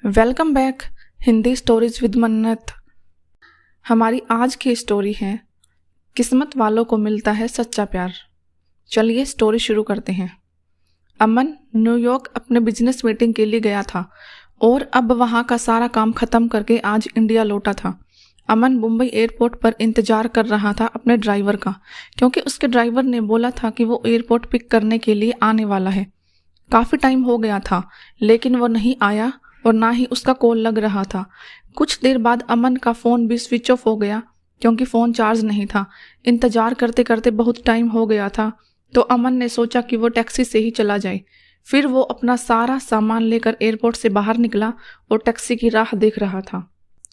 Welcome back Hindi stories with मन्नत। हमारी आज की स्टोरी है किस्मत वालों को मिलता है सच्चा प्यार। चलिए स्टोरी शुरू करते हैं। अमन न्यूयॉर्क अपने बिजनेस मीटिंग के लिए गया था और अब वहाँ का सारा काम खत्म करके आज इंडिया लौटा था। अमन मुंबई एयरपोर्ट पर इंतजार कर रहा था अपने ड्राइवर का, क्योंकि उसके ड्राइवर ने बोला था कि वो एयरपोर्ट पिक करने के लिए आने वाला है। काफ़ी टाइम हो गया था लेकिन वो नहीं आया और ना ही उसका कॉल लग रहा था। कुछ देर बाद अमन का फ़ोन भी स्विच ऑफ हो गया क्योंकि फ़ोन चार्ज नहीं था। इंतज़ार करते करते बहुत टाइम हो गया था तो अमन ने सोचा कि वो टैक्सी से ही चला जाए। फिर वो अपना सारा सामान लेकर एयरपोर्ट से बाहर निकला और टैक्सी की राह देख रहा था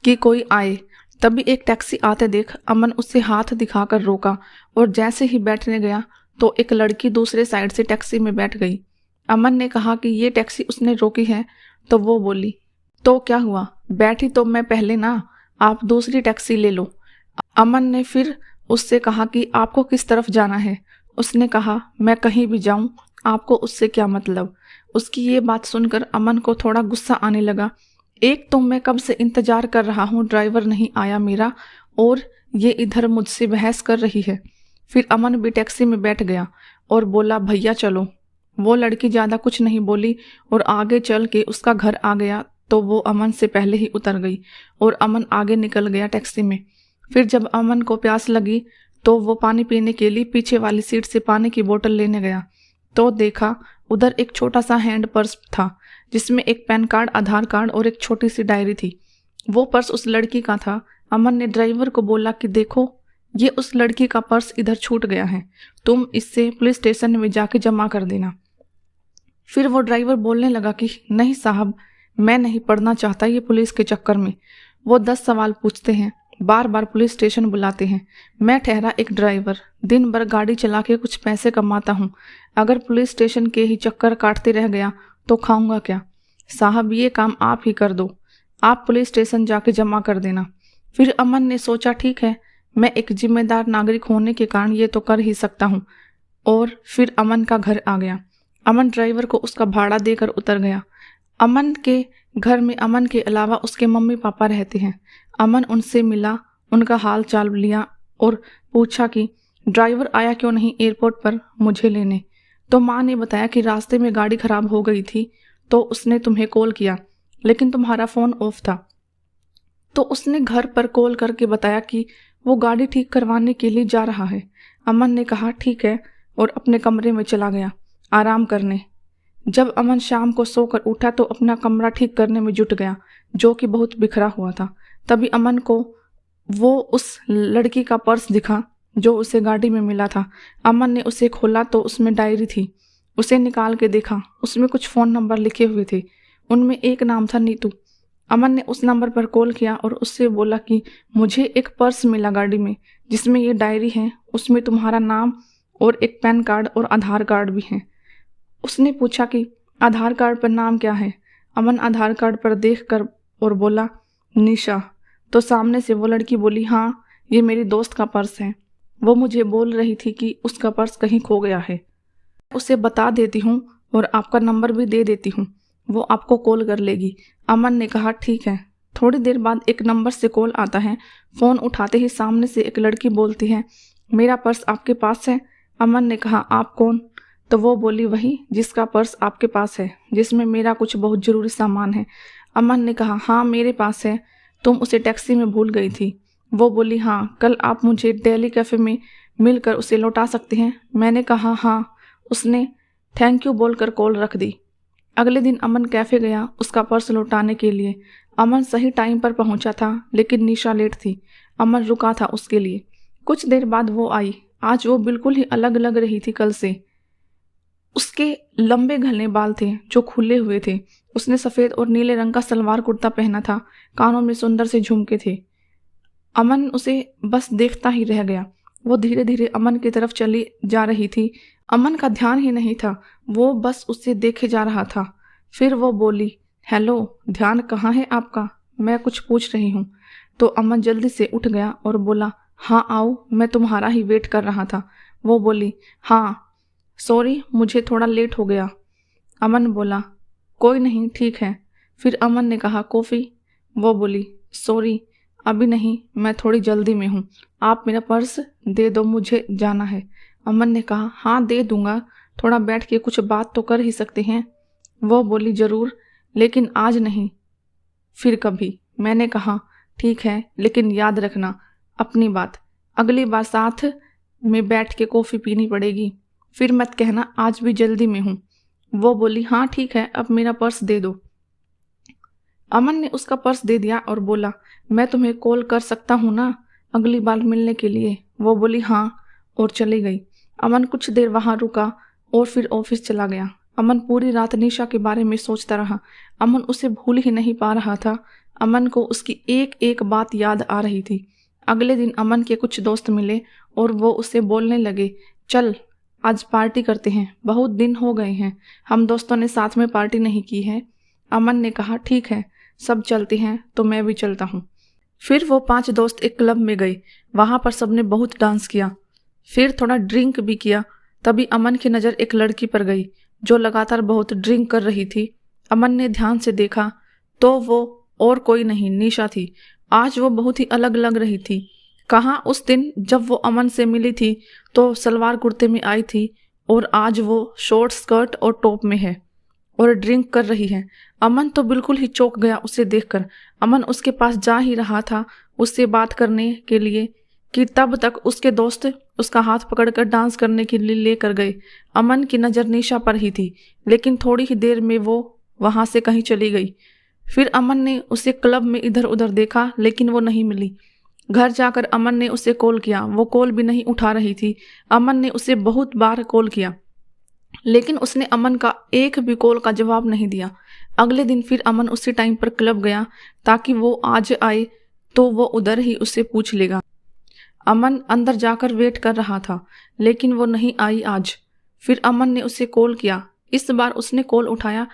कि कोई आए। तभी एक टैक्सी आते देख अमन उससे हाथ दिखाकर रोका और जैसे ही बैठने गया तो एक लड़की दूसरे साइड से टैक्सी में बैठ गई। अमन ने कहा कि ये टैक्सी उसने रोकी है तो वो बोली, तो क्या हुआ, बैठी तो मैं पहले ना, आप दूसरी टैक्सी ले लो। अमन ने फिर उससे कहा कि आपको किस तरफ जाना है। उसने कहा मैं कहीं भी जाऊं, आपको उससे क्या मतलब। उसकी ये बात सुनकर अमन को थोड़ा गुस्सा आने लगा। एक तो मैं कब से इंतजार कर रहा हूँ, ड्राइवर नहीं आया मेरा और ये इधर मुझसे बहस कर रही है। फिर अमन भी टैक्सी में बैठ गया और बोला भैया चलो। वो लड़की ज़्यादा कुछ नहीं बोली और आगे चल के उसका घर आ गया तो वो अमन से पहले ही उतर गई और अमन आगे निकल गया टैक्सी में। फिर जब अमन को प्यास लगी तो वो पानी पीने के लिए पीछे वाली सीट से पानी की बोतल लेने गया तो देखा उधर एक छोटा सा हैंड पर्स था जिसमें एक पैन कार्ड, आधार कार्ड और एक छोटी सी डायरी थी। वो पर्स उस लड़की का था। अमन ने ड्राइवर को बोला कि देखो ये उस लड़की का पर्स इधर छूट गया है, तुम इससे पुलिस स्टेशन में जाके जमा कर देना। फिर वो ड्राइवर बोलने लगा कि नहीं साहब, मैं नहीं पढ़ना चाहता ये पुलिस के चक्कर में। वो 10 सवाल पूछते हैं, बार बार पुलिस स्टेशन बुलाते हैं। मैं ठहरा एक ड्राइवर, दिन भर गाड़ी चला के कुछ पैसे कमाता हूँ। अगर पुलिस स्टेशन के ही चक्कर काटते रह गया तो खाऊंगा क्या। साहब ये काम आप ही कर दो, आप पुलिस स्टेशन जाके जमा कर देना। फिर अमन ने सोचा ठीक है, मैं एक जिम्मेदार नागरिक होने के कारण ये तो कर ही सकता हूँ। और फिर अमन का घर आ गया। अमन ड्राइवर को उसका भाड़ा देकर उतर गया। अमन के घर में अमन के अलावा उसके मम्मी पापा रहते हैं। अमन उनसे मिला, उनका हाल चाल लिया और पूछा कि ड्राइवर आया क्यों नहीं एयरपोर्ट पर मुझे लेने। तो माँ ने बताया कि रास्ते में गाड़ी खराब हो गई थी तो उसने तुम्हें कॉल किया लेकिन तुम्हारा फ़ोन ऑफ था। तो उसने घर पर कॉल करके बताया कि वो गाड़ी ठीक करवाने के लिए जा रहा है। अमन ने कहा ठीक है और अपने कमरे में चला गया आराम करने। जब अमन शाम को सोकर उठा तो अपना कमरा ठीक करने में जुट गया जो कि बहुत बिखरा हुआ था। तभी अमन को वो उस लड़की का पर्स दिखा जो उसे गाड़ी में मिला था। अमन ने उसे खोला तो उसमें डायरी थी। उसे निकाल के देखा, उसमें कुछ फ़ोन नंबर लिखे हुए थे। उनमें एक नाम था नीतू। अमन ने उस नंबर पर कॉल किया और उससे बोला कि मुझे एक पर्स मिला गाड़ी में जिसमें ये डायरी है, उसमें तुम्हारा नाम और एक पैन कार्ड और आधार कार्ड भी है। उसने पूछा कि आधार कार्ड पर नाम क्या है। अमन आधार कार्ड पर देख कर और बोला निशा। तो सामने से वो लड़की बोली हाँ ये मेरी दोस्त का पर्स है, वो मुझे बोल रही थी कि उसका पर्स कहीं खो गया है। उसे बता देती हूँ और आपका नंबर भी दे देती हूँ, वो आपको कॉल कर लेगी। अमन ने कहा ठीक है। थोड़ी देर बाद एक नंबर से कॉल आता है। फ़ोन उठाते ही सामने से एक लड़की बोलती है मेरा पर्स आपके पास है। अमन ने कहा आप कौन। तो वो बोली वही जिसका पर्स आपके पास है, जिसमें मेरा कुछ बहुत ज़रूरी सामान है। अमन ने कहा हाँ मेरे पास है, तुम उसे टैक्सी में भूल गई थी। वो बोली हाँ, कल आप मुझे दिल्ली कैफ़े में मिलकर उसे लौटा सकते हैं। मैंने कहा हाँ। उसने थैंक यू बोलकर कॉल रख दी। अगले दिन अमन कैफ़े गया उसका पर्स लौटाने के लिए। अमन सही टाइम पर पहुंचा था लेकिन निशा लेट थी। अमन रुका था उसके लिए। कुछ देर बाद वो आई। आज वो बिल्कुल ही अलग लग रही थी कल से। उसके लंबे घने बाल थे जो खुले हुए थे। उसने सफ़ेद और नीले रंग का सलवार कुर्ता पहना था। कानों में सुंदर से झुमके थे। अमन उसे बस देखता ही रह गया। वो धीरे धीरे अमन की तरफ चली जा रही थी। अमन का ध्यान ही नहीं था, वो बस उसे देखे जा रहा था। फिर वो बोली हेलो, ध्यान कहाँ है आपका, मैं कुछ पूछ रही हूँ। तो अमन जल्दी से उठ गया और बोला हाँ आओ, मैं तुम्हारा ही वेट कर रहा था। वो बोली हाँ सॉरी मुझे थोड़ा लेट हो गया। अमन बोला कोई नहीं ठीक है। फिर अमन ने कहा कॉफ़ी। वो बोली सॉरी अभी नहीं, मैं थोड़ी जल्दी में हूँ, आप मेरा पर्स दे दो, मुझे जाना है। अमन ने कहा हाँ दे दूंगा, थोड़ा बैठ के कुछ बात तो कर ही सकते हैं। वो बोली ज़रूर, लेकिन आज नहीं, फिर कभी। मैंने कहा ठीक है, लेकिन याद रखना अपनी बात, अगली बार साथ में बैठ के कॉफ़ी पीनी पड़ेगी, फिर मत कहना आज भी जल्दी में हूँ। वो बोली हाँ ठीक है, अब मेरा पर्स दे दो। अमन ने उसका पर्स दे दिया और बोला मैं तुम्हें कॉल कर सकता हूँ ना अगली बार मिलने के लिए। वो बोली हाँ, और चली गई। अमन कुछ देर वहाँ रुका और फिर ऑफिस चला गया। अमन पूरी रात निशा के बारे में सोचता रहा। अमन उसे भूल ही नहीं पा रहा था। अमन को उसकी एक एक बात याद आ रही थी। अगले दिन अमन के कुछ दोस्त मिले और वो उससे बोलने लगे चल आज पार्टी करते हैं, बहुत दिन हो गए हैं, हम दोस्तों ने साथ में पार्टी नहीं की है। अमन ने कहा ठीक है, सब चलते हैं, तो मैं भी चलता हूँ। फिर वो 5 दोस्त एक क्लब में गए। वहाँ पर सबने बहुत डांस किया, फिर थोड़ा ड्रिंक भी किया। तभी अमन की नज़र एक लड़की पर गई जो लगातार बहुत ड्रिंक कर रही थी। अमन ने ध्यान से देखा तो वो और कोई नहीं, निशा थी। आज वो बहुत ही अलग लग रही थी। कहाँ उस दिन जब वो अमन से मिली थी तो सलवार कुर्ते में आई थी, और आज वो शॉर्ट स्कर्ट और टॉप में है और ड्रिंक कर रही है। अमन तो बिल्कुल ही चौंक गया उसे देखकर। अमन उसके पास जा ही रहा था उससे बात करने के लिए कि तब तक उसके दोस्त उसका हाथ पकड़कर डांस करने के लिए लेकर गए। अमन की नज़र निशा पर ही थी, लेकिन थोड़ी ही देर में वो वहाँ से कहीं चली गई। फिर अमन ने उसे क्लब में इधर उधर देखा, लेकिन वो नहीं मिली। घर जाकर अमन ने उसे कॉल किया, वो कॉल भी नहीं उठा रही थी। अमन ने उसे बहुत बार कॉल किया, लेकिन उसने अमन का एक भी कॉल का जवाब नहीं दिया। अगले दिन फिर अमन उसी टाइम पर क्लब गया ताकि वो आज आए तो वो उधर ही उससे पूछ लेगा। अमन अंदर जाकर वेट कर रहा था, लेकिन वो नहीं आई आज। फिर अमन ने उसे कॉल किया। इस बार उसने कॉल उठाया।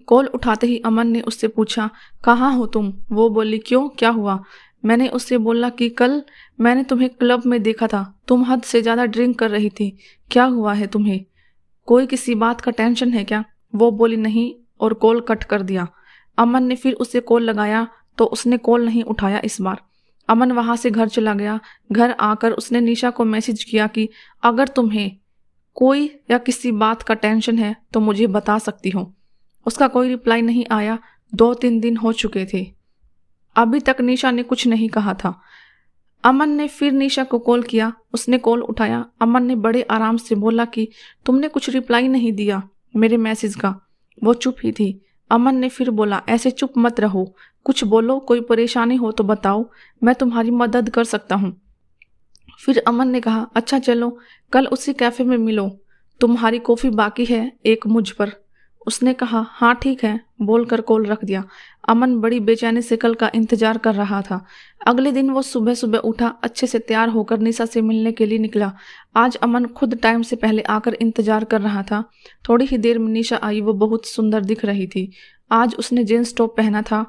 कॉल उठाते ही अमन ने उससे पूछा कहाँ हो तुम। वो बोली क्यों, क्या हुआ। मैंने उससे बोला कि कल मैंने तुम्हें क्लब में देखा था, तुम हद से ज़्यादा ड्रिंक कर रही थी, क्या हुआ है तुम्हें, कोई किसी बात का टेंशन है क्या। वो बोली नहीं, और कॉल कट कर दिया। अमन ने फिर उसे कॉल लगाया तो उसने कॉल नहीं उठाया। इस बार अमन वहाँ से घर चला गया। घर आकर उसने निशा को मैसेज किया कि अगर तुम्हें कोई या किसी बात का टेंशन है तो मुझे बता सकती हो। उसका कोई रिप्लाई नहीं आया। 2-3 दिन हो चुके थे, अभी तक निशा ने कुछ नहीं कहा था। अमन ने फिर निशा को कॉल किया, उसने कॉल उठाया। अमन ने बड़े आराम से बोला कि तुमने कुछ रिप्लाई नहीं दिया मेरे मैसेज का। वो चुप ही थी। अमन ने फिर बोला ऐसे चुप मत रहो, कुछ बोलो, कोई परेशानी हो तो बताओ, मैं तुम्हारी मदद कर सकता हूँ। फिर अमन ने कहा अच्छा चलो कल उसी कैफ़े में मिलो, तुम्हारी कॉफ़ी बाकी है एक मुझ पर। उसने कहा हाँ ठीक है, बोलकर कॉल रख दिया। अमन बड़ी बेचैनी से कल का इंतजार कर रहा था। अगले दिन वो सुबह सुबह उठा, अच्छे से तैयार होकर निशा से मिलने के लिए निकला। आज अमन खुद टाइम से पहले आकर इंतजार कर रहा था। थोड़ी ही देर में निशा आई। वो बहुत सुंदर दिख रही थी। आज उसने जींस टॉप पहना था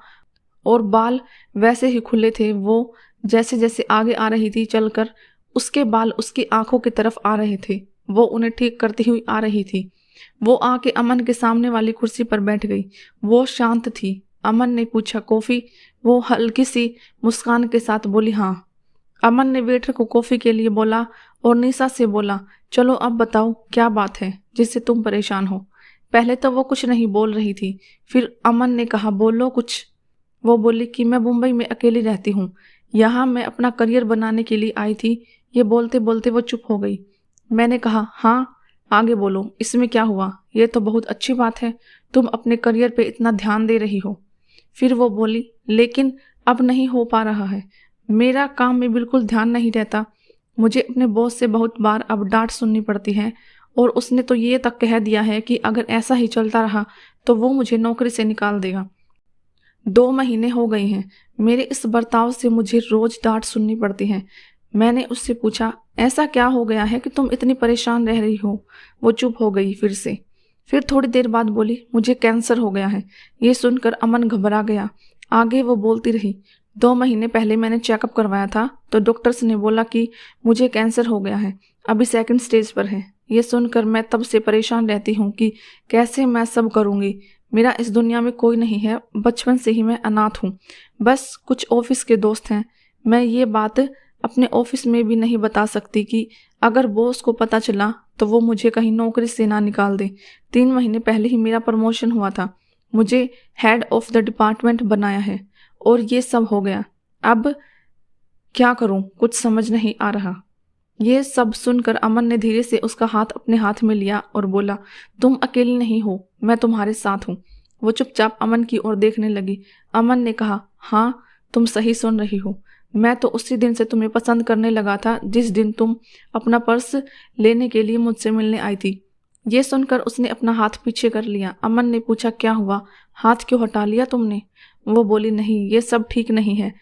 और बाल वैसे ही खुले थे। वो जैसे जैसे आगे आ रही थी चलकर, उसके बाल उसकी आंखों की तरफ आ रहे थे। वो उन्हें ठीक करती हुई आ रही थी। वो आके अमन के सामने वाली कुर्सी पर बैठ गई। वो शांत थी। अमन ने पूछा कॉफ़ी। वो हल्की सी मुस्कान के साथ बोली हाँ। अमन ने वेटर को कॉफ़ी के लिए बोला और निशा से बोला चलो अब बताओ क्या बात है जिससे तुम परेशान हो। पहले तो वो कुछ नहीं बोल रही थी, फिर अमन ने कहा बोलो कुछ। वो बोली कि मैं मुंबई में अकेली रहती हूँ, यहाँ मैं अपना करियर बनाने के लिए आई थी। ये बोलते बोलते वो चुप हो गई। मैंने कहा हाँ आगे बोलो, इसमें क्या हुआ, ये तो बहुत अच्छी बात है, तुम अपने करियर पे इतना ध्यान दे रही हो। फिर वो बोली लेकिन अब नहीं हो पा रहा है, मेरा काम में बिल्कुल ध्यान नहीं रहता, मुझे अपने बॉस से बहुत बार अब डांट सुननी पड़ती है, और उसने तो ये तक कह दिया है कि अगर ऐसा ही चलता रहा तो वो मुझे नौकरी से निकाल देगा। 2 महीने हो गए हैं मेरे इस बर्ताव से, मुझे रोज डांट सुननी पड़ती है। मैंने उससे पूछा ऐसा क्या हो गया है कि तुम इतनी परेशान रह रही हो। वो चुप हो गई फिर से। फिर थोड़ी देर बाद बोली मुझे कैंसर हो गया है। ये सुनकर अमन घबरा गया। आगे वो बोलती रही 2 महीने पहले मैंने चेकअप करवाया था तो डॉक्टर्स ने बोला कि मुझे कैंसर हो गया है, अभी 2nd स्टेज पर है। ये सुनकर मैं तब से परेशान रहती हूँ कि कैसे मैं सब करूँगी। मेरा इस दुनिया में कोई नहीं है, बचपन से ही मैं अनाथ हूँ, बस कुछ ऑफिस के दोस्त हैं। मैं ये बात अपने ऑफिस में भी नहीं बता सकती कि अगर बॉस को पता चला तो वो मुझे कहीं नौकरी से ना निकाल दे। 3 महीने पहले ही मेरा प्रमोशन हुआ था, मुझे हेड ऑफ द डिपार्टमेंट बनाया है और ये सब हो गया। अब क्या करूं, कुछ समझ नहीं आ रहा। ये सब सुनकर अमन ने धीरे से उसका हाथ अपने हाथ में लिया और बोला, तुम अकेली नहीं हो, मैं तुम्हारे साथ हूँ। वो चुपचाप अमन की ओर देखने लगी। अमन ने कहा, हाँ तुम सही सुन रही हो, मैं तो उसी दिन से तुम्हें पसंद करने लगा था जिस दिन तुम अपना पर्स लेने के लिए मुझसे मिलने आई थी। ये सुनकर उसने अपना हाथ पीछे कर लिया। अमन ने पूछा, क्या हुआ, हाथ क्यों हटा लिया तुमने? वो बोली, नहीं ये सब ठीक नहीं है,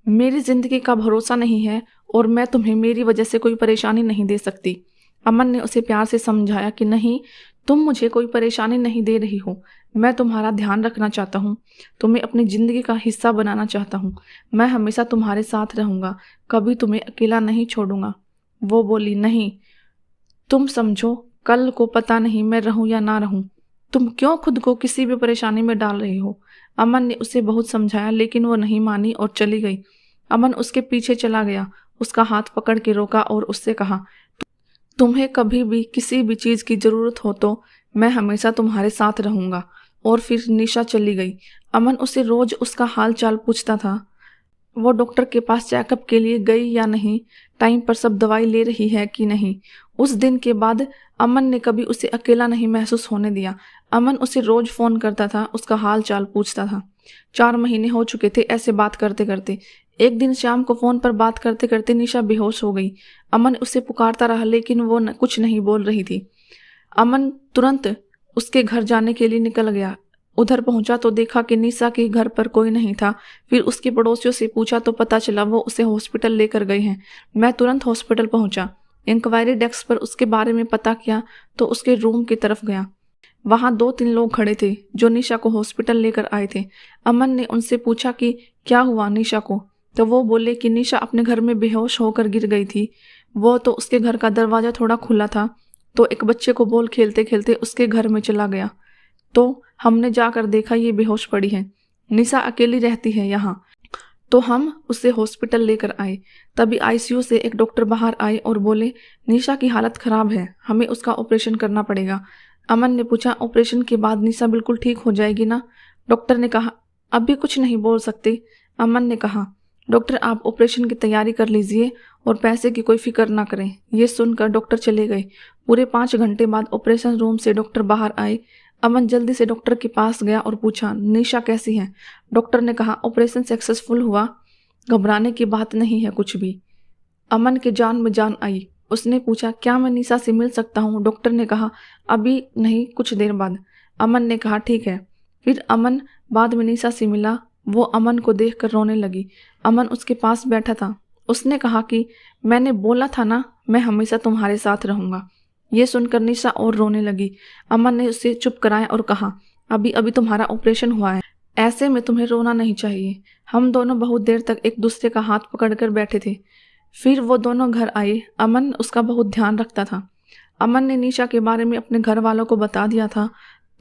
मेरी जिंदगी का भरोसा नहीं है और मैं तुम्हें मेरी वजह से कोई परेशानी नहीं दे सकती। अमन ने उसे प्यार से समझाया कि नहीं, तुम मुझे कोई परेशानी नहीं दे रही हो, मैं तुम्हारा ध्यान रखना चाहता हूँ, तुम्हें अपनी जिंदगी का हिस्सा बनाना चाहता हूँ, मैं हमेशा तुम्हारे साथ रहूँगा, कभी तुम्हें अकेला नहीं छोड़ूंगा। वो बोली, नहीं तुम समझो, कल को पता नहीं मैं रहूं या ना रहूं, तुम क्यों खुद को किसी भी परेशानी में डाल रही हो। अमन ने उसे बहुत समझाया लेकिन वो नहीं मानी और चली गई। अमन उसके पीछे चला गया, उसका हाथ पकड़ के रोका और उससे कहा, तुम्हें कभी भी किसी भी चीज की जरूरत हो तो मैं हमेशा तुम्हारे साथ रहूंगा। और फिर निशा चली गई। अमन उसे रोज उसका हाल चाल पूछता था, वो डॉक्टर के पास चेकअप के लिए गई या नहीं, टाइम पर सब दवाई ले रही है कि नहीं। उस दिन के बाद अमन ने कभी उसे अकेला नहीं महसूस होने दिया। अमन उसे रोज फोन करता था, उसका हाल चाल पूछता था। 4 महीने हो चुके थे ऐसे बात करते करते। एक दिन शाम को फोन पर बात करते करते निशा बेहोश हो गई। अमन उसे पुकारता रहा लेकिन वो कुछ नहीं बोल रही थी। अमन तुरंत उसके घर जाने के लिए निकल गया। उधर पहुंचा तो देखा कि निशा के घर पर कोई नहीं था। फिर उसके पड़ोसियों से पूछा तो पता चला वो उसे हॉस्पिटल लेकर गए हैं। मैं तुरंत हॉस्पिटल पहुंचा, इंक्वायरी डेस्क पर उसके बारे में पता किया तो उसके रूम की तरफ गया। वहां 2-3 लोग खड़े थे जो निशा को हॉस्पिटल लेकर आए थे। अमन ने उनसे पूछा कि क्या हुआ निशा को, तो वो बोले कि निशा अपने घर में बेहोश होकर गिर गई थी। वो तो उसके घर का दरवाजा थोड़ा खुला था तो एक बच्चे को बॉल खेलते खेलते उसके घर में चला गया, तो हमने जाकर देखा ये बेहोश पड़ी है, निशा अकेली रहती है यहाँ, तो हम उसे हॉस्पिटल लेकर आए। तभी आईसीयू से एक डॉक्टर बाहर आए और बोले, निशा की हालत खराब है, हमें उसका ऑपरेशन करना पड़ेगा। अमन ने पूछा, ऑपरेशन के बाद निशा बिल्कुल ठीक हो जाएगी ना? डॉक्टर ने कहा, अभी कुछ नहीं बोल सकते। अमन ने कहा, डॉक्टर आप ऑपरेशन की तैयारी कर लीजिए और पैसे की कोई फिक्र ना करें। ये सुनकर डॉक्टर चले गए। पूरे 5 घंटे बाद ऑपरेशन रूम से डॉक्टर बाहर आए। अमन जल्दी से डॉक्टर के पास गया और पूछा, निशा कैसी है? डॉक्टर ने कहा, ऑपरेशन सक्सेसफुल हुआ, घबराने की बात नहीं है कुछ भी। अमन के जान में जान आई। उसने पूछा, क्या मैं निशा से मिल सकता हूँ? डॉक्टर ने कहा, अभी नहीं, कुछ देर बाद। अमन ने कहा, ठीक है। फिर अमन बाद में निशा से मिला। वो अमन को देखकर रोने लगी। अमन उसके पास बैठा था। उसने कहा कि मैंने बोला था ना, मैं हमेशा तुम्हारे साथ रहूंगा। ये सुनकर निशा और रोने लगी। अमन ने उसे चुप कराया और कहा, अभी अभी तुम्हारा ऑपरेशन हुआ है, ऐसे में तुम्हें रोना नहीं चाहिए। हम दोनों बहुत देर तक एक दूसरे का हाथ पकड़कर बैठे थे। फिर वो दोनों घर आए। अमन उसका बहुत ध्यान रखता था। अमन ने निशा के बारे में अपने घर वालों को बता दिया था,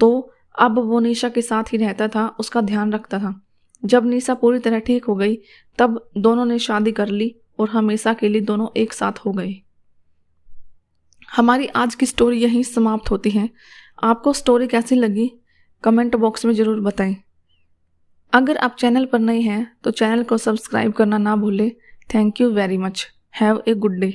तो अब वो निशा के साथ ही रहता था, उसका ध्यान रखता था। जब निशा पूरी तरह ठीक हो गई तब दोनों ने शादी कर ली और हमेशा के लिए दोनों एक साथ हो गए। हमारी आज की स्टोरी यहीं समाप्त होती है। आपको स्टोरी कैसी लगी कमेंट बॉक्स में ज़रूर बताएं। अगर आप चैनल पर नए हैं तो चैनल को सब्सक्राइब करना ना भूलें। Thank you very much. Have a good day.